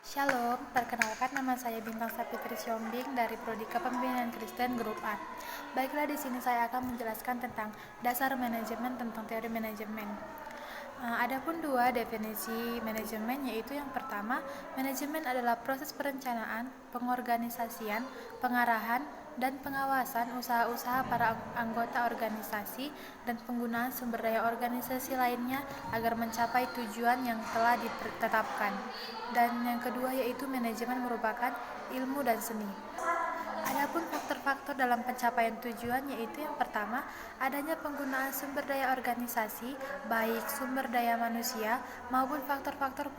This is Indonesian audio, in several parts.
Shalom, perkenalkan nama saya Bintang Sapitri Siombing dari Prodi Kepemimpinan Kristen Grup A. Baiklah, di sini saya akan menjelaskan tentang dasar manajemen, tentang teori manajemen. Adapun dua definisi manajemen, yaitu yang pertama, manajemen adalah proses perencanaan, pengorganisasian, pengarahan, dan pengawasan usaha-usaha para anggota organisasi dan penggunaan sumber daya organisasi lainnya agar mencapai tujuan yang telah ditetapkan. Dan yang kedua yaitu manajemen merupakan ilmu dan seni. Adapun faktor-faktor dalam pencapaian tujuan yaitu yang pertama, adanya penggunaan sumber daya organisasi, baik sumber daya manusia maupun faktor-faktor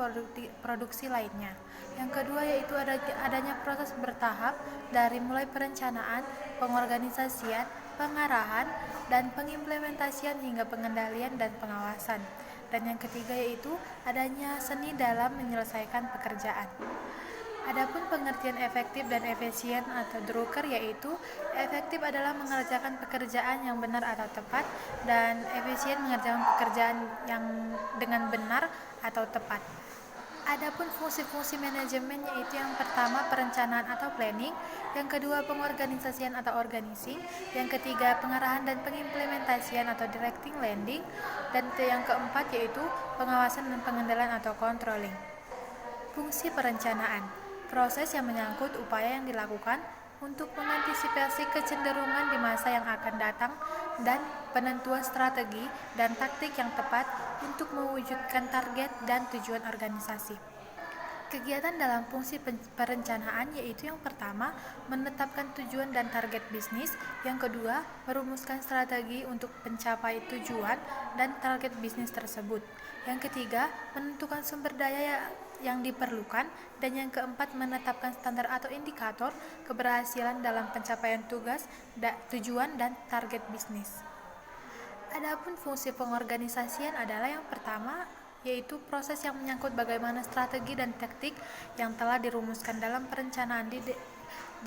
produksi lainnya. Yang kedua yaitu adanya proses bertahap dari mulai perencanaan, pengorganisasian, pengarahan, dan pengimplementasian hingga pengendalian dan pengawasan. Dan yang ketiga yaitu adanya seni dalam menyelesaikan pekerjaan. Adapun pengertian efektif dan efisien atau Drucker yaitu efektif adalah mengerjakan pekerjaan yang benar atau tepat, dan efisien mengerjakan pekerjaan yang dengan benar atau tepat. Adapun fungsi-fungsi manajemen yaitu yang pertama perencanaan atau planning, yang kedua pengorganisasian atau organizing, yang ketiga pengarahan dan pengimplementasian atau directing landing, dan yang keempat yaitu pengawasan dan pengendalian atau controlling. Fungsi perencanaan, proses yang menyangkut upaya yang dilakukan untuk mengantisipasi kecenderungan di masa yang akan datang dan penentuan strategi dan taktik yang tepat untuk mewujudkan target dan tujuan organisasi. Kegiatan dalam fungsi perencanaan yaitu yang pertama, menetapkan tujuan dan target bisnis, yang kedua, merumuskan strategi untuk mencapai tujuan dan target bisnis tersebut, yang ketiga, menentukan sumber daya yang diperlukan, dan yang keempat, menetapkan standar atau indikator keberhasilan dalam pencapaian tugas, tujuan, dan target bisnis. Adapun fungsi pengorganisasian adalah yang pertama, yaitu proses yang menyangkut bagaimana strategi dan taktik yang telah dirumuskan dalam perencanaan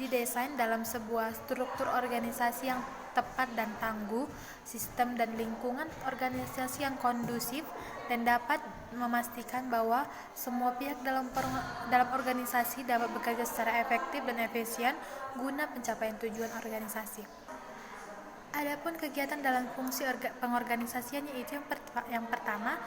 didesain dalam sebuah struktur organisasi yang tepat dan tangguh, sistem dan lingkungan organisasi yang kondusif, dan dapat memastikan bahwa semua pihak dalam organisasi dapat bekerja secara efektif dan efisien guna pencapaian tujuan organisasi. Adapun kegiatan dalam fungsi pengorganisasian yaitu yang pertama,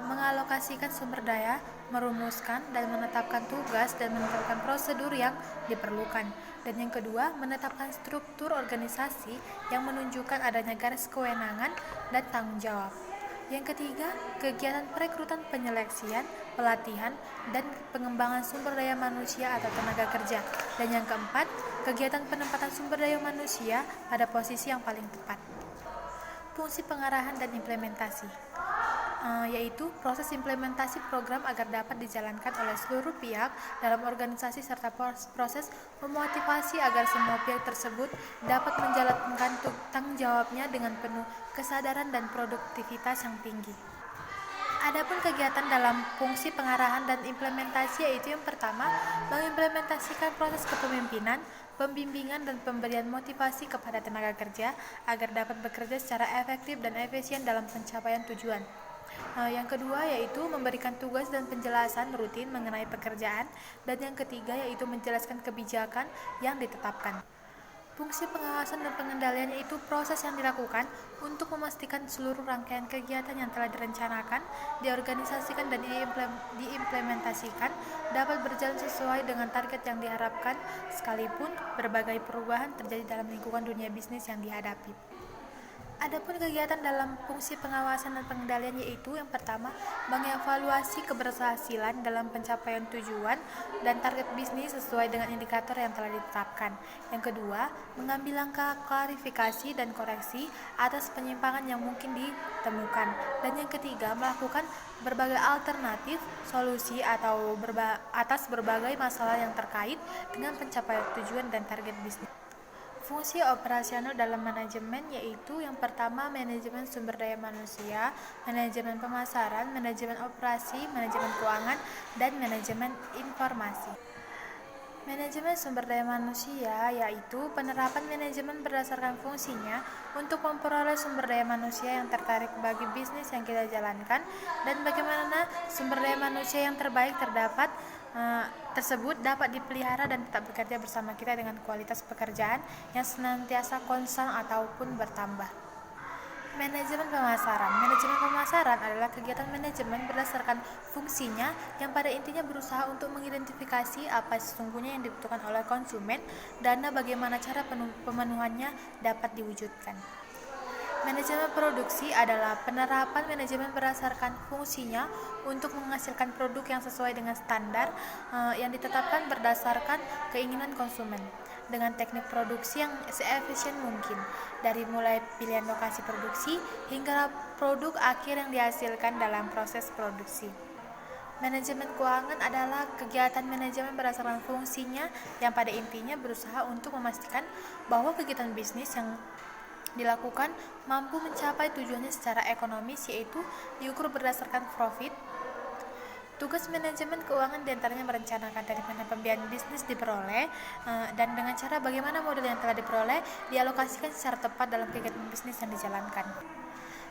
mengalokasikan sumber daya, merumuskan dan menetapkan tugas dan menetapkan prosedur yang diperlukan. Dan yang kedua, menetapkan struktur organisasi yang menunjukkan adanya garis kewenangan dan tanggung jawab. Yang ketiga, kegiatan perekrutan, penyeleksian, pelatihan, dan pengembangan sumber daya manusia atau tenaga kerja. Dan yang keempat, kegiatan penempatan sumber daya manusia pada posisi yang paling tepat. Fungsi pengarahan dan implementasi, yaitu proses implementasi program agar dapat dijalankan oleh seluruh pihak dalam organisasi serta proses memotivasi agar semua pihak tersebut dapat menjalankan tanggung jawabnya dengan penuh kesadaran dan produktivitas yang tinggi. Adapun kegiatan dalam fungsi pengarahan dan implementasi yaitu yang pertama, mengimplementasikan proses kepemimpinan, pembimbingan dan pemberian motivasi kepada tenaga kerja agar dapat bekerja secara efektif dan efisien dalam pencapaian tujuan. Yang kedua yaitu memberikan tugas dan penjelasan rutin mengenai pekerjaan, dan yang ketiga yaitu menjelaskan kebijakan yang ditetapkan. Fungsi pengawasan dan pengendalian yaitu proses yang dilakukan untuk memastikan seluruh rangkaian kegiatan yang telah direncanakan, diorganisasikan dan diimplementasikan dapat berjalan sesuai dengan target yang diharapkan sekalipun berbagai perubahan terjadi dalam lingkungan dunia bisnis yang dihadapi. Adapun kegiatan dalam fungsi pengawasan dan pengendalian yaitu yang pertama, mengevaluasi keberhasilan dalam pencapaian tujuan dan target bisnis sesuai dengan indikator yang telah ditetapkan. Yang kedua, mengambil langkah klarifikasi dan koreksi atas penyimpangan yang mungkin ditemukan. Dan yang ketiga, melakukan berbagai alternatif solusi atau atas berbagai masalah yang terkait dengan pencapaian tujuan dan target bisnis. Fungsi operasional dalam manajemen yaitu yang pertama, manajemen sumber daya manusia, manajemen pemasaran, manajemen operasi, manajemen keuangan, dan manajemen informasi. Manajemen sumber daya manusia yaitu penerapan manajemen berdasarkan fungsinya untuk memperoleh sumber daya manusia yang tertarik bagi bisnis yang kita jalankan, dan bagaimana sumber daya manusia yang terbaik terdapat tersebut dapat dipelihara dan tetap bekerja bersama kita dengan kualitas pekerjaan yang senantiasa konstan ataupun bertambah. Manajemen pemasaran. Manajemen pemasaran adalah kegiatan manajemen berdasarkan fungsinya yang pada intinya berusaha untuk mengidentifikasi apa sesungguhnya yang dibutuhkan oleh konsumen dan bagaimana cara pemenuhannya dapat diwujudkan. Manajemen produksi adalah penerapan manajemen berdasarkan fungsinya untuk menghasilkan produk yang sesuai dengan standar yang ditetapkan berdasarkan keinginan konsumen dengan teknik produksi yang seefisien mungkin, dari mulai pilihan lokasi produksi hingga produk akhir yang dihasilkan dalam proses produksi. Manajemen keuangan adalah kegiatan manajemen berdasarkan fungsinya yang pada intinya berusaha untuk memastikan bahwa kegiatan bisnis yang dilakukan mampu mencapai tujuannya secara ekonomis, yaitu diukur berdasarkan profit. Tugas manajemen keuangan diantaranya merencanakan dari mana pembiayaan bisnis diperoleh dan dengan cara bagaimana modal yang telah diperoleh dialokasikan secara tepat dalam kegiatan bisnis yang dijalankan.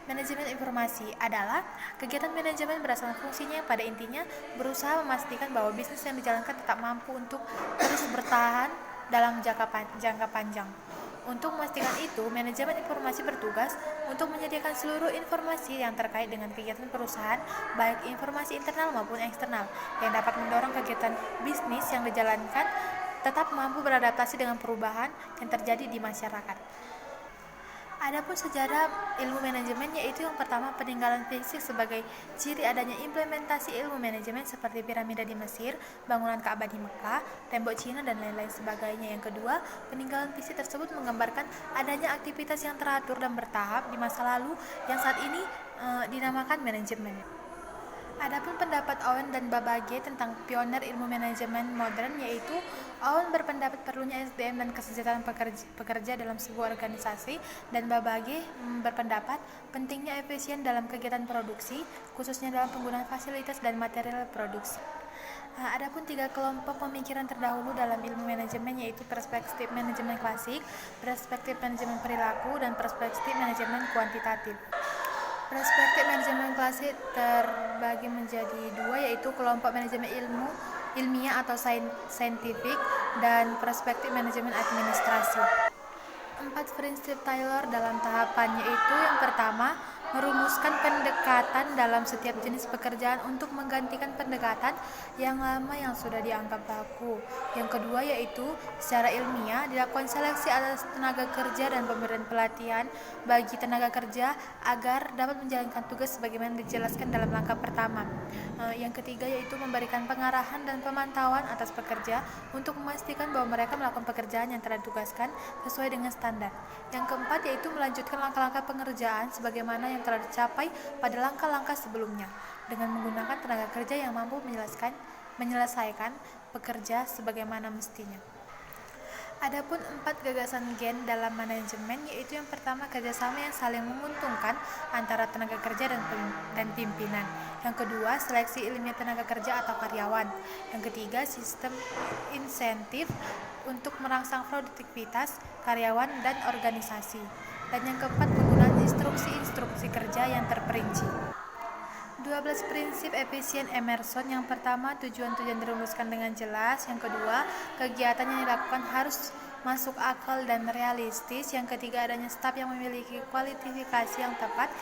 Manajemen informasi adalah kegiatan manajemen berdasarkan fungsinya yang pada intinya berusaha memastikan bahwa bisnis yang dijalankan tetap mampu untuk terus bertahan dalam jangka panjang. Untuk memastikan itu, manajemen informasi bertugas untuk menyediakan seluruh informasi yang terkait dengan kegiatan perusahaan, baik informasi internal maupun eksternal, yang dapat mendorong kegiatan bisnis yang dijalankan tetap mampu beradaptasi dengan perubahan yang terjadi di masyarakat. Adapun sejarah ilmu manajemen, yaitu yang pertama peninggalan fisik sebagai ciri adanya implementasi ilmu manajemen seperti piramida di Mesir, bangunan Ka'bah di Mekah, tembok Cina dan lain-lain sebagainya. Yang kedua, peninggalan fisik tersebut menggambarkan adanya aktivitas yang teratur dan bertahap di masa lalu yang saat ini dinamakan manajemen. Adapun pendapat Owen dan Babbage tentang pioner ilmu manajemen modern, yaitu Owen berpendapat perlunya SDM dan kesejahteraan pekerja dalam sebuah organisasi, dan Babbage berpendapat pentingnya efisien dalam kegiatan produksi, khususnya dalam penggunaan fasilitas dan material produksi. Adapun tiga kelompok pemikiran terdahulu dalam ilmu manajemen, yaitu perspektif manajemen klasik, perspektif manajemen perilaku, dan perspektif manajemen kuantitatif. Perspektif manajemen klasik terbagi menjadi dua, yaitu kelompok manajemen ilmiah atau scientific dan perspektif manajemen administrasi. 4 prinsip Taylor dalam tahapannya itu: yang pertama, merumuskan pendekatan dalam setiap jenis pekerjaan untuk menggantikan pendekatan yang lama yang sudah dianggap baku. Yang kedua yaitu secara ilmiah dilakukan seleksi atas tenaga kerja dan pemberian pelatihan bagi tenaga kerja agar dapat menjalankan tugas sebagaimana dijelaskan dalam langkah pertama. Yang ketiga yaitu memberikan pengarahan dan pemantauan atas pekerja untuk memastikan bahwa mereka melakukan pekerjaan yang telah ditugaskan sesuai dengan standar. Yang keempat yaitu melanjutkan langkah-langkah pengerjaan sebagaimana yang telah dicapai pada langkah-langkah sebelumnya dengan menggunakan tenaga kerja yang mampu menyelesaikan pekerja sebagaimana mestinya. Adapun 4 gagasan Gen dalam manajemen, yaitu yang pertama kerjasama yang saling menguntungkan antara tenaga kerja dan pimpinan. Yang kedua, seleksi ilmiah tenaga kerja atau karyawan. Yang ketiga, sistem insentif untuk merangsang produktivitas karyawan dan organisasi. Dan yang keempat, penggunaan instruksi kerja yang terperinci. 12 prinsip efisien Emerson. Yang pertama, tujuan-tujuan dirumuskan dengan jelas. Yang kedua, kegiatan yang dilakukan harus masuk akal dan realistis. Yang ketiga, adanya staf yang memiliki kualifikasi yang tepat.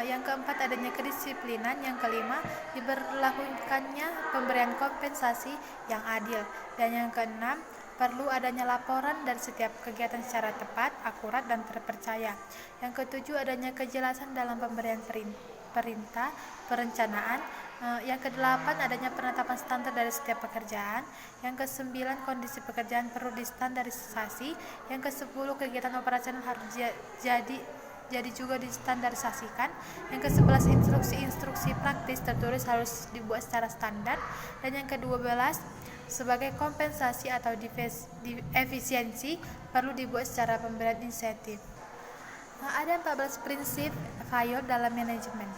Yang keempat, adanya kedisiplinan. Yang kelima, diberlakukannya pemberian kompensasi yang adil. Dan yang keenam, perlu adanya laporan dari setiap kegiatan secara tepat, akurat, dan terpercaya. Yang ketujuh, adanya kejelasan dalam pemberian perintah perencanaan. Yang kedelapan, adanya penetapan standar dari setiap pekerjaan. Yang kesembilan, kondisi pekerjaan perlu distandarisasi. Yang kesepuluh, kegiatan operasional harus jadi juga distandarisasikan. Yang ke-11, instruksi praktis tertulis harus dibuat secara standar. Dan yang ke-12, sebagai kompensasi atau efisiensi perlu dibuat secara pemberian insentif. Ada 14 prinsip Fayol dalam manajemen.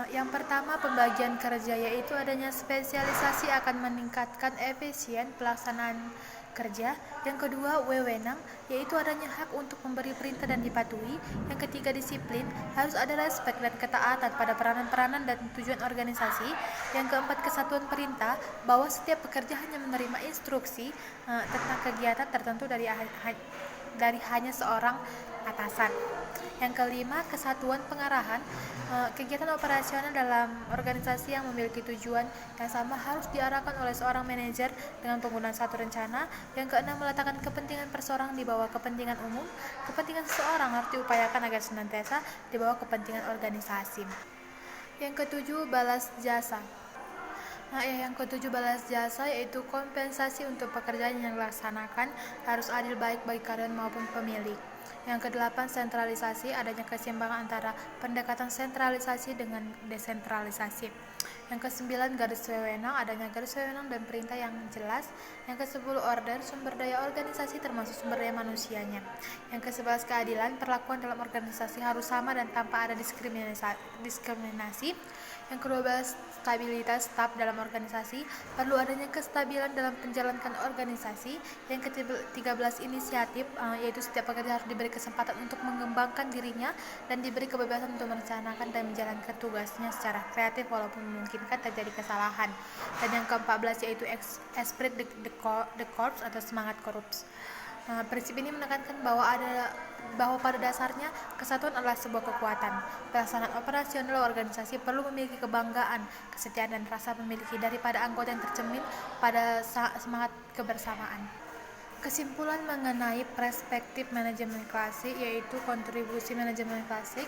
Yang pertama, pembagian kerja, yaitu adanya spesialisasi akan meningkatkan efisien pelaksanaan pekerja. Yang kedua, wewenang, yaitu adanya hak untuk memberi perintah dan dipatuhi. Yang ketiga, disiplin, harus ada respek dan ketaatan pada peranan-peranan dan tujuan organisasi. Yang keempat, kesatuan perintah, bahwa setiap pekerja hanya menerima instruksi tentang kegiatan tertentu dari hanya seorang atasan. Yang kelima, kesatuan pengarahan, kegiatan operasional dalam organisasi yang memiliki tujuan yang sama harus diarahkan oleh seorang manajer dengan penggunaan satu rencana. Yang keenam, meletakkan kepentingan perseorangan di bawah kepentingan umum. Kepentingan seseorang harus diupayakan agar senantiasa di bawah kepentingan organisasi. Yang ketujuh, balas jasa. Yang ketujuh, balas jasa, yaitu kompensasi untuk pekerjaan yang dilaksanakan harus adil baik bagi karyawan maupun pemilik. Yang kedelapan, sentralisasi, adanya keseimbangan antara pendekatan sentralisasi dengan desentralisasi. Yang kesembilan, garis wewenang, adanya garis wewenang dan perintah yang jelas. Yang kesepuluh, order, sumber daya organisasi termasuk sumber daya manusianya. Yang kesebelas, keadilan, perlakuan dalam organisasi harus sama dan tanpa ada diskriminasi. Yang ke-12, stabilitas staf dalam organisasi, perlu adanya kestabilan dalam menjalankan organisasi. Yang ke-13, inisiatif, yaitu setiap pekerja harus diberi kesempatan untuk mengembangkan dirinya dan diberi kebebasan untuk merencanakan dan menjalankan tugasnya secara kreatif walaupun memungkinkan terjadi kesalahan. Dan yang ke-14, yaitu esprit de corps atau semangat korups. Prinsip ini menekankan bahwa pada dasarnya kesatuan adalah sebuah kekuatan. Pelaksanaan operasional organisasi perlu memiliki kebanggaan, kesetiaan, dan rasa memiliki daripada anggota yang tercermin pada semangat kebersamaan. Kesimpulan mengenai perspektif manajemen klasik, yaitu kontribusi manajemen klasik.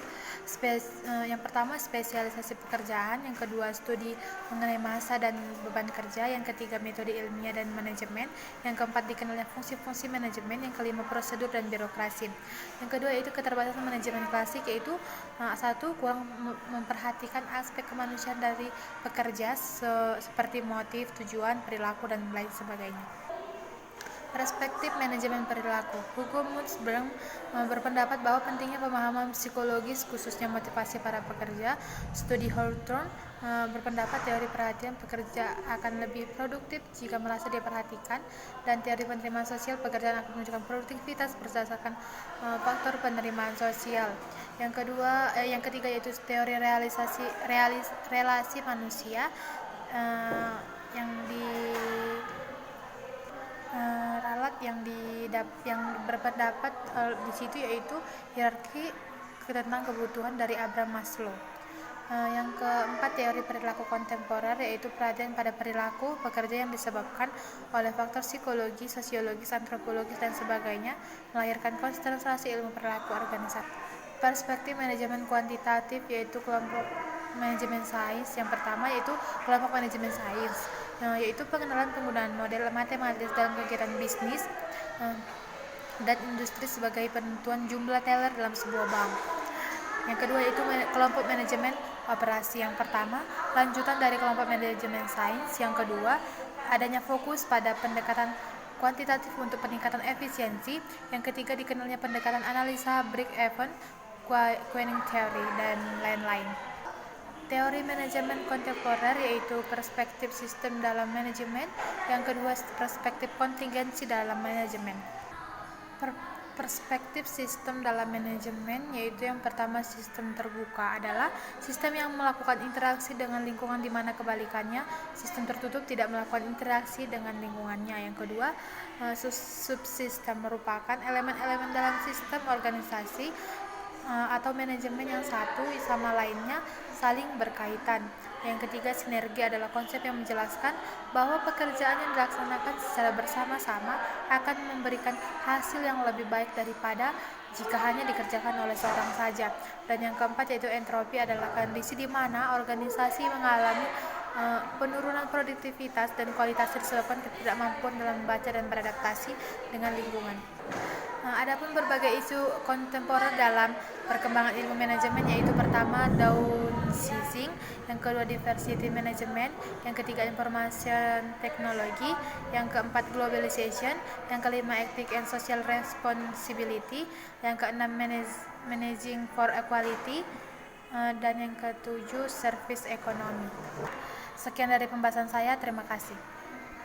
Yang pertama, spesialisasi pekerjaan. Yang kedua, studi mengenai masa dan beban kerja. Yang ketiga, metode ilmiah dan manajemen. Yang keempat, dikenalnya fungsi-fungsi manajemen. Yang kelima, prosedur dan birokrasi. Yang kedua, yaitu keterbatasan manajemen klasik, yaitu satu, kurang memperhatikan aspek kemanusiaan dari pekerja seperti motif, tujuan, perilaku, dan lain sebagainya. Perspektif manajemen perilaku. Hugo Munzberg berpendapat bahwa pentingnya pemahaman psikologis khususnya motivasi para pekerja. Studi Hawthorne berpendapat teori perhatian pekerja akan lebih produktif jika merasa diperhatikan, dan teori penerimaan sosial pekerjaan akan menunjukkan produktivitas berdasarkan faktor penerimaan sosial. Yang ketiga yaitu teori relasi manusia yang berpendapat di situ yaitu hierarki tentang kebutuhan dari Abraham Maslow. Yang keempat, teori perilaku kontemporer, yaitu perhatian pada perilaku pekerja yang disebabkan oleh faktor psikologi, sosiologis, antropologis, dan sebagainya, melahirkan konsentrasi ilmu perilaku organisasi. Perspektif manajemen kuantitatif, yaitu kelompok manajemen sains. Yang pertama yaitu kelompok manajemen sains, yaitu pengenalan penggunaan model matematis dalam kegiatan bisnis dan industri sebagai penentuan jumlah teller dalam sebuah bank. Yang kedua yaitu kelompok manajemen operasi. Yang pertama, lanjutan dari kelompok manajemen sains. Yang kedua, adanya fokus pada pendekatan kuantitatif untuk peningkatan efisiensi. Yang ketiga, dikenalnya pendekatan analisa break-even, Queening Theory, dan lain-lain. Teori manajemen kontemporer yaitu perspektif sistem dalam manajemen. Yang kedua, perspektif kontingensi dalam manajemen. Perspektif sistem dalam manajemen yaitu yang pertama, sistem terbuka adalah sistem yang melakukan interaksi dengan lingkungan, di mana kebalikannya sistem tertutup tidak melakukan interaksi dengan lingkungannya. Yang kedua, subsistem merupakan elemen-elemen dalam sistem organisasi atau manajemen yang satu sama lainnya saling berkaitan. Yang ketiga, sinergi adalah konsep yang menjelaskan bahwa pekerjaan yang dilaksanakan secara bersama-sama akan memberikan hasil yang lebih baik daripada jika hanya dikerjakan oleh seorang saja. Dan yang keempat yaitu entropi adalah kondisi di mana organisasi mengalami penurunan produktivitas dan kualitas disebabkan ketidakmampuan dalam membaca dan beradaptasi dengan lingkungan. Adapun berbagai isu kontemporer dalam perkembangan ilmu manajemen yaitu pertama, downsizing, yang kedua, diversity management, yang ketiga, information technology, yang keempat, globalization, yang kelima, ethic and social responsibility, yang keenam, managing for equality, dan yang ketujuh, service economy. Sekian dari pembahasan saya, terima kasih.